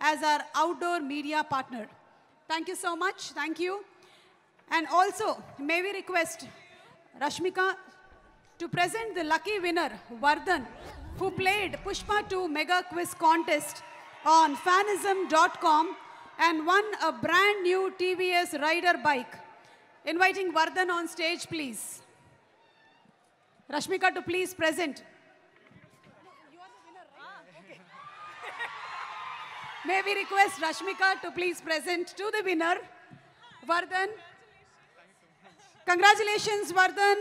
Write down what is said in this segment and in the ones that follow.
as our outdoor media partner. Thank you so much. Thank you. And also, may we request Rashmika to present the lucky winner, Vardhan, who played Pushpa 2 Mega Quiz Contest on fanism.com and won a brand new TVS Rider bike. Inviting Vardhan on stage, please. Rashmika to please present. You are the winner, right? Okay. May we request Rashmika to please present to the winner, Vardhan. Congratulations, Vardhan.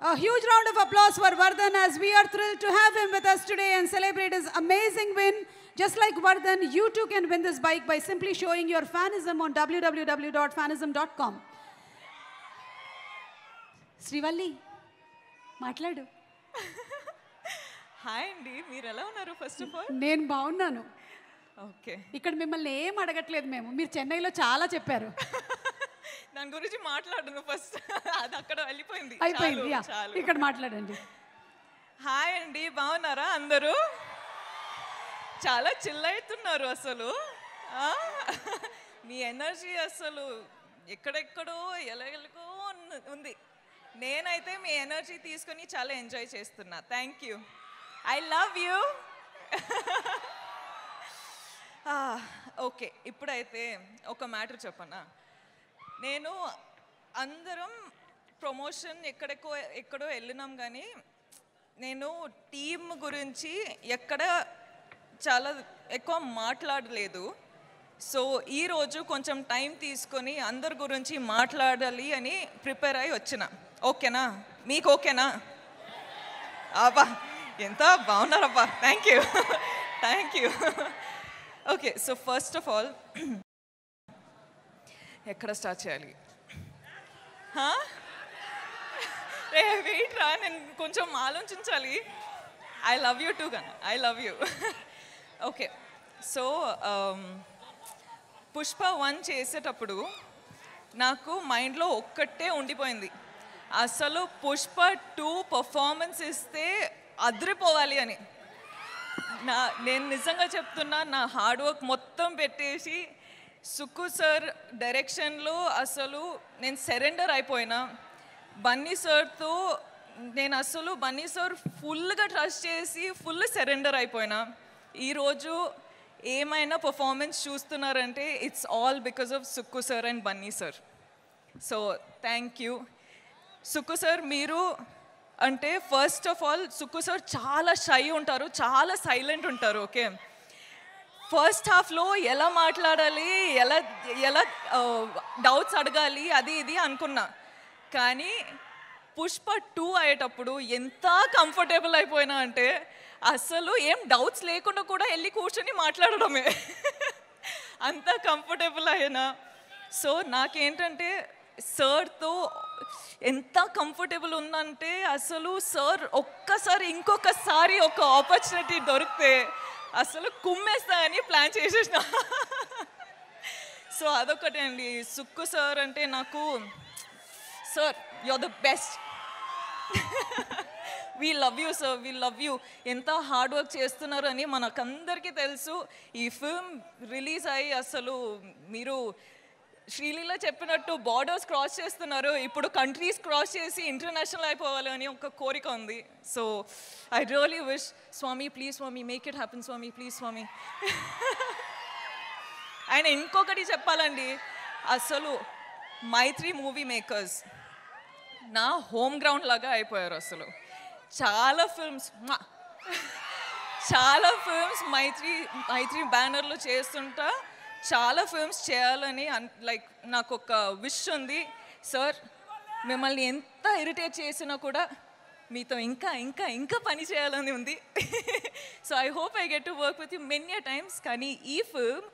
A huge round of applause for Vardhan, as we are thrilled to have him with us today and celebrate his amazing win. Just like Vardhan, you too can win this bike by simply showing your fanism on www.fanism.com. Srivalli, మాట్లాడు. Hi అండి, మీరు ఎలా ఉన్నారు? First of all నేను బాగున్నాను. Okay, ఇక్కడ మిమ్మల్ని ఏం అడగట్లేదు మేము. మీరు చెన్నైలో చాలా చెప్పారు. దాని గురించి మాట్లాడను ఫస్ట్. అది అక్కడ వెళ్ళిపోయింది, అయిపోయింది. ఇక్కడ మాట్లాడండి. హాయ్ అండి, బాగున్నారా అందరూ? చాలా చిల్ అవుతున్నారు అసలు. మీ ఎనర్జీ అసలు ఎక్కడెక్కడో ఎలాగెలగో ఉంది. నేనైతే మీ ఎనర్జీ తీసుకొని చాలా ఎంజాయ్ చేస్తున్నా. Thank you. I love you. Okay, ఇప్పుడైతే ఒక మ్యాటర్ చెప్పనా. నేను అందరం ప్రమోషన్ ఎక్కడో వెళ్ళినాం, కానీ నేను టీమ్ గురించి ఎక్కడ చాలా ఎక్కువ మాట్లాడలేదు. సో ఈరోజు కొంచెం టైం తీసుకొని అందరి గురించి మాట్లాడాలి అని ప్రిపేర్ అయ్యి వచ్చిన. ఓకేనా? మీకు ఓకేనా? అబ్బా, ఎంత బాగున్నారబ్బా. Thank you, thank you. Okay, so first of all ఎక్కడ స్టార్ట్ చేయాలి? వెయిట్ రా, నేను కొంచెం ఆలోచించాలి. ఐ లవ్ యూ టూ గానా, I love you. Okay, so Pushpa 1 చేసేటప్పుడు నాకు మైండ్లో ఒక్కటే ఉండిపోయింది, అసలు పుష్ప 2 పర్ఫార్మెన్స్ ఇస్తే అదిరిపోవాలి అని. నేను నిజంగా చెప్తున్నా, నా హార్డ్ వర్క్ మొత్తం పెట్టేసి సుక్కు సార్ డైరెక్షన్లో అసలు నేను సరెండర్ అయిపోయినా. బన్నీ సార్తో నేను అసలు బన్నీ సార్ ఫుల్గా ట్రస్ట్ చేసి ఫుల్ సరెండర్ అయిపోయినా. ఈరోజు ఏమైనా పర్ఫార్మెన్స్ చూస్తున్నారంటే it's all because of Sukku sir and Bunny sir. So thank you Sukku sir. మీరు అంటే first of all Sukku sir చాలా షై ఉంటారు, చాలా సైలెంట్ ఉంటారు. ఓకే, ఫస్ట్ హాఫ్లో ఎలా మాట్లాడాలి, ఎలా డౌట్స్ అడగాలి అది ఇది అనుకున్నా. కానీ పుష్ప 2 అయ్యేటప్పుడు ఎంత కంఫర్టబుల్ అయిపోయినా అంటే అసలు ఏం డౌట్స్ లేకుండా కూడా వెళ్ళి కూర్చొని మాట్లాడడమే. అంత కంఫర్టబుల్ అయినా. సో నాకేంటంటే సార్తో ఎంత కంఫర్టబుల్ ఉందంటే అసలు సార్ ఒక్కసారి ఇంకొకసారి ఒక ఆపర్చునిటీ దొరికితే అసలు కుమ్మేస్తా అని ప్లాన్ చేసేసిన. సో అదొకటే అండి. సుక్కు సార్ అంటే నాకు, sir you are the best. We love you sir, we love you. ఎంత హార్డ్ వర్క్ చేస్తున్నారు అని మనకందరికీ తెలుసు. ఈ ఫిల్మ్ రిలీజ్ అయ్యి అసలు మీరు శ్రీలీల చెప్పినట్టు బార్డర్స్ క్రాస్ చేస్తున్నారు. ఇప్పుడు కంట్రీస్ క్రాస్ చేసి ఇంటర్నేషనల్ అయిపోవాలి అని ఒక కోరిక ఉంది. So I really wish, Swami please Swami, make it happen Swami, please Swami. ఆయన ఇంకొకటి చెప్పాలండి, అసలు మైత్రి మూవీ మేకర్స్ నా హోమ్ గ్రౌండ్ లాగా అయిపోయారు. అసలు చాలా ఫిల్మ్స్ మైత్రి బ్యానర్లో చేస్తుంటా. చాలా ఫిల్మ్స్ చేయాలని లైక్ నాకు ఒక విష్ ఉంది. సార్ మిమ్మల్ని ఎంత ఇరిటేట్ చేసినా కూడా మీతో ఇంకా ఇంకా ఇంకా పని చేయాలని ఉంది. So I hope I get to work with you many times. కానీ ఈ ఫిల్మ్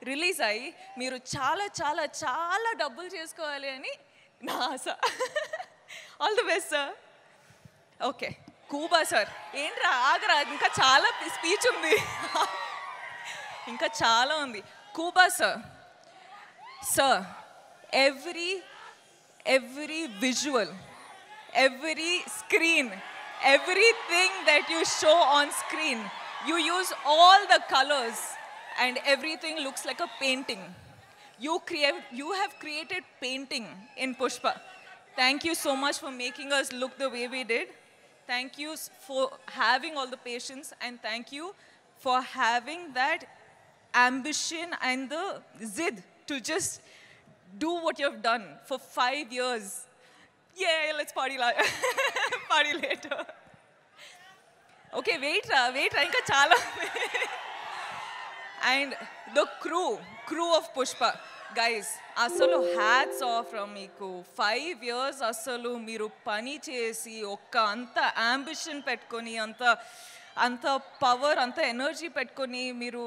రిలీజ్ అయ్యి మీరు చాలా చాలా చాలా డబ్బులు చేసుకోవాలి అని నా ఆశ. All the best sir. Okay, Kuba sir. ఏంట్రా ఆగరా, ఇంకా చాలా స్పీచ్ ఉంది, ఇంకా చాలా ఉంది. Kuba sir, sir every visual, every screen, everything that you show on screen, you use all the colors and everything looks like a painting. You have created painting in Pushpa. Thank you so much for making us look the way we did. Thank you for having all the patience, and thank you for having that ambition and the zid to just do what you have done for 5 years. Yeah, let's party party later. Okay, wait, ఇంకా చాలా. And the crew of Pushpa, guys, అసలు hats off from మీకు. 5 years అసలు మీరు పని చేసి అంత ambition పెట్టుకొని అంత పవర్ అంత ఎనర్జీ పెట్టుకొని మీరు,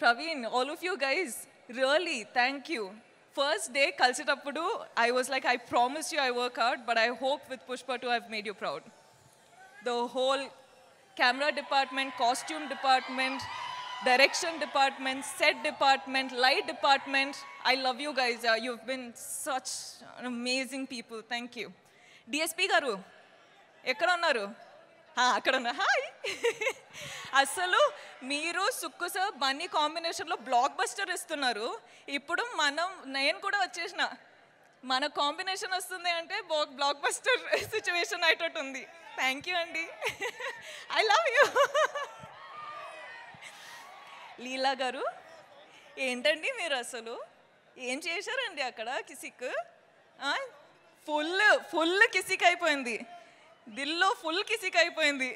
Praveen, all of you guys, really thank you. First day కలిసేటప్పుడు I was like, I promise you I work hard, but I hope with Pushpa 2 I've made you proud. The whole camera department, costume department, direction department, set department, light department, I love you guys. You've been such amazing people. Thank you. DSP garu ekkada unnaru? అక్కడ ఉన్నా. Hi. అసలు మీరు Sukku sir Bunny కాంబినేషన్లో block buster ఇస్తున్నారు. ఇప్పుడు నేను కూడా వచ్చేసిన, మన కాంబినేషన్ వస్తుంది అంటే బ్లాక్ బస్టర్ సిచ్యువేషన్ అయ్యేటట్టు ఉంది. థ్యాంక్ యూ అండి. I love you. లీలా గారు, ఏంటండి మీరు అసలు ఏం చేశారండి అక్కడ? కిసిక్ ఫుల్ కిసిక్ అయిపోయింది, దిల్లో ఫుల్ కిసిక్ అయిపోయింది.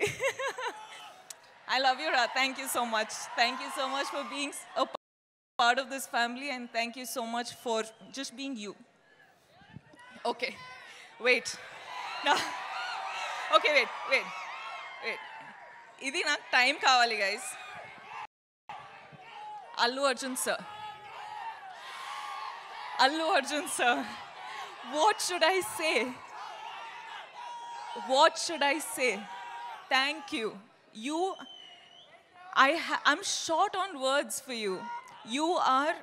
I love you, Ra. Thank you so much. Thank you so much for being a part of this family, and thank you so much for just being you. Okay, wait. No. Okay, wait. Idi నాకు time కావాలి guys. Allu Arjun sir. What should I say? Thank you. I'm short on words for you. You are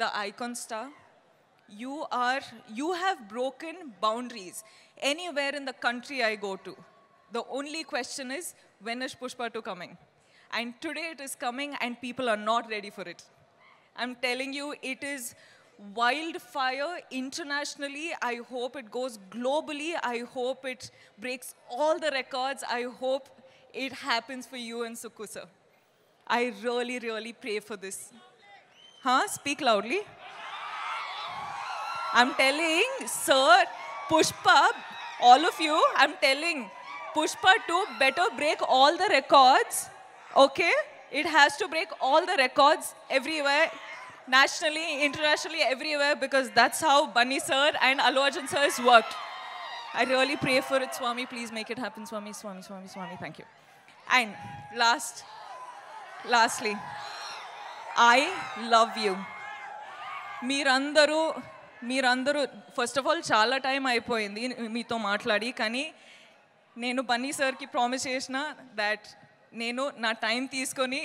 the icon star. You have broken boundaries anywhere in the country I go to. The only question is, when is Pushpa 2 coming? And today it is coming, and people are not ready for it. I'm telling you, it is wildfire internationally. I hope it goes globally. I hope it breaks all the records. I hope it happens for you and Sukku sir. I really, really pray for this. Speak loudly. I'm telling, sir, Pushpa, all of you, I'm telling, Pushpa 2 better break all the records, okay? It has to break all the records everywhere, nationally, internationally, everywhere, because that's how Bunny sir and Allu Arjun sir has worked. I really pray for it, Swami. Please make it happen, Swami. Thank you. And lastly, I love you. మీరందరూ first of all చాలా time అయిపోయింది మీతో మాట్లాడి, కానీ నేను బన్నీ సార్కి promise చేసిన that నేను నా టైం తీసుకొని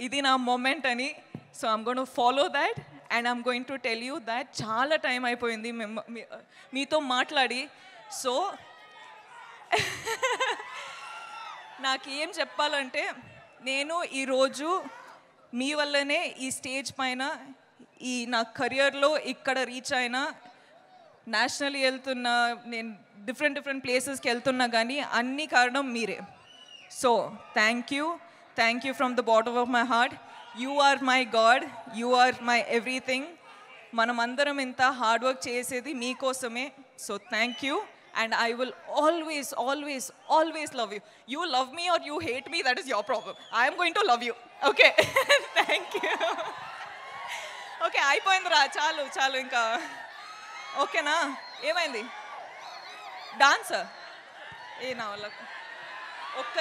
ఇది నా మూమెంట్ అని. So I'm going to follow that, and I'm going to tell you that చాలా టైం అయిపోయింది మీతో మాట్లాడి. సో నాకేం చెప్పాలంటే, నేను ఈరోజు మీ వల్లనే ఈ స్టేజ్ పైన ఈ నా కెరియర్లో ఇక్కడ రీచ్ అయినా, నేషనల్లీ వెళ్తున్నా, నేను డిఫరెంట్ ప్లేసెస్కి వెళ్తున్నా, కానీ అన్ని కారణం మీరే. So thank you from the bottom of my heart. You are my god, you are my everything. మనమందరం ఇంత హార్డ్ వర్క్ చేసేది మీకోసమే. So thank you, and I will always love you. You love me or you hate me, that is your problem. I am going to love you, okay? Thank you. Okay, అయిపోయిందిరా, చాలు ఇంకా. ఓకేనా? ఏమైంది? Dance ఏ నా వల్ల ఒక్క